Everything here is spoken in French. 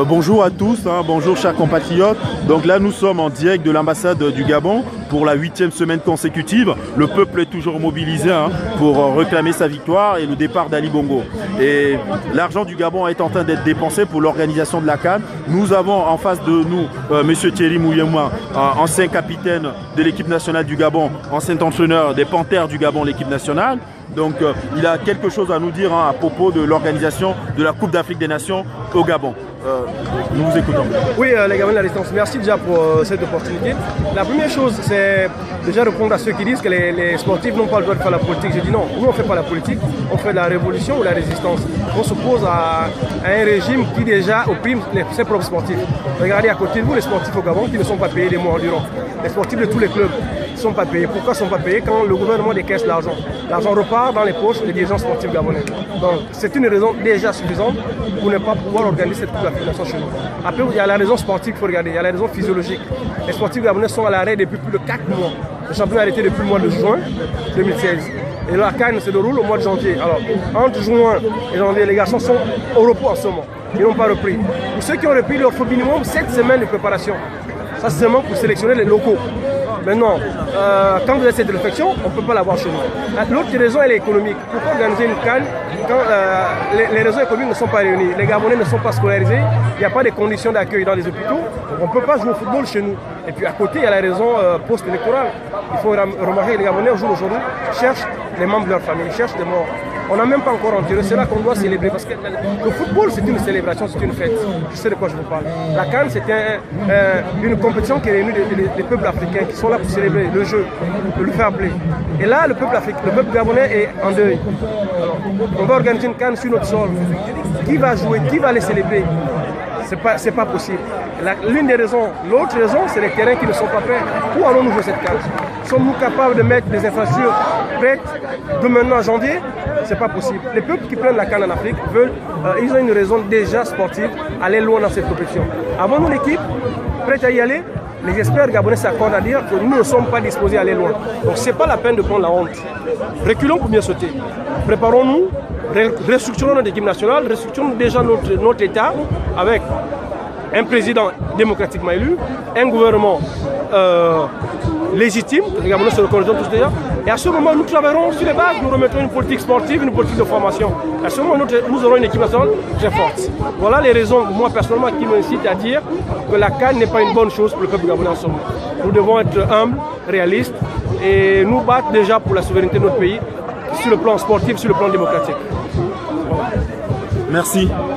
Bonjour à tous, bonjour chers compatriotes. Donc là nous sommes en direct de l'ambassade du Gabon pour la 8e semaine consécutive. Le peuple est toujours mobilisé pour réclamer sa victoire et le départ d'Ali Bongo. Et l'argent du Gabon est en train d'être dépensé pour l'organisation de la CAN. Nous avons en face de nous Monsieur Thierry Mouyema, ancien capitaine de l'équipe nationale du Gabon, ancien entraîneur des Panthères du Gabon, l'équipe nationale. Donc il a quelque chose à nous dire à propos de l'organisation de la Coupe d'Afrique des Nations au Gabon. Nous vous écoutons. Oui, les Gabonais de la Résistance, merci déjà pour cette opportunité. La première chose, c'est déjà répondre à ceux qui disent que les sportifs n'ont pas le droit de faire la politique. Je dis non, nous on ne fait pas la politique, on fait de la révolution ou la résistance. On s'oppose à un régime qui déjà opprime ses propres sportifs. Regardez à côté de vous les sportifs au Gabon qui ne sont pas payés des mois durant. Les sportifs de tous les clubs ne sont pas payés. Pourquoi ils ne sont pas payés? Quand le gouvernement décaisse l'argent, l'argent repart dans les poches des dirigeants sportifs gabonais. Donc c'est une raison déjà suffisante pour ne pas pouvoir organiser cette Coupe d'Afrique des Nations chez nous. Après, il y a la raison sportive qu'il faut regarder, il y a la raison physiologique. Les sportifs gabonais sont à l'arrêt depuis plus de 4 mois. Le championnat a arrêté depuis le mois de juin 2016. Et la CAN se déroule au mois de janvier. Alors, entre juin et janvier, les garçons sont au repos en ce moment. Ils n'ont pas repris. Pour ceux qui ont repris, il leur faut minimum 7 semaines de préparation. Ça, c'est seulement pour sélectionner les locaux. Maintenant, quand vous avez cette réflexion, on ne peut pas l'avoir chez nous. L'autre raison, elle est économique. Pourquoi organiser une CAN quand les raisons économiques ne sont pas réunies? Les Gabonais ne sont pas scolarisés, il n'y a pas de conditions d'accueil dans les hôpitaux, donc on ne peut pas jouer au football chez nous. Et puis à côté, il y a la raison post-électorale. Il faut remarquer que les Gabonais, au jour d'aujourd'hui, cherchent les membres de leur famille, cherchent des morts. On n'a même pas encore enterré, c'est là qu'on doit célébrer. Parce que le football, c'est une célébration, c'est une fête. Je sais de quoi je vous parle. La CAN, c'est une compétition qui réunit les peuples africains qui sont là pour célébrer le jeu, le fair play. Et là, le peuple gabonais est en deuil. Alors, on va organiser une CAN sur notre sol. Qui va jouer? Qui va les célébrer? C'est pas possible. L'une des raisons, l'autre raison, c'est les terrains qui ne sont pas prêts. Où allons-nous jouer cette CAN? Sommes-nous capables de mettre des infrastructures prêtes de maintenant à janvier? C'est pas possible. Les peuples qui prennent la CAN en Afrique ils ont une raison déjà sportive, aller loin dans cette compétition. Avons-nous l'équipe prête à y aller? Les experts gabonais s'accordent à dire que nous ne sommes pas disposés à aller loin. Donc c'est pas la peine de prendre la honte. Reculons pour mieux sauter. Préparons-nous, restructurons notre équipe nationale, restructurons déjà notre État avec un président démocratiquement élu, un gouvernement légitime, les Gabonais se reconnaissent tous déjà, et à ce moment nous travaillerons sur les bases, nous remettrons une politique sportive, une politique de formation. À ce moment nous aurons une équipe nationale très forte. Voilà les raisons, moi personnellement, qui m'incitent à dire que la CAN n'est pas une bonne chose pour le peuple gabonais en ce moment. Nous devons être humbles, réalistes, et nous battre déjà pour la souveraineté de notre pays, sur le plan sportif, sur le plan démocratique. Merci.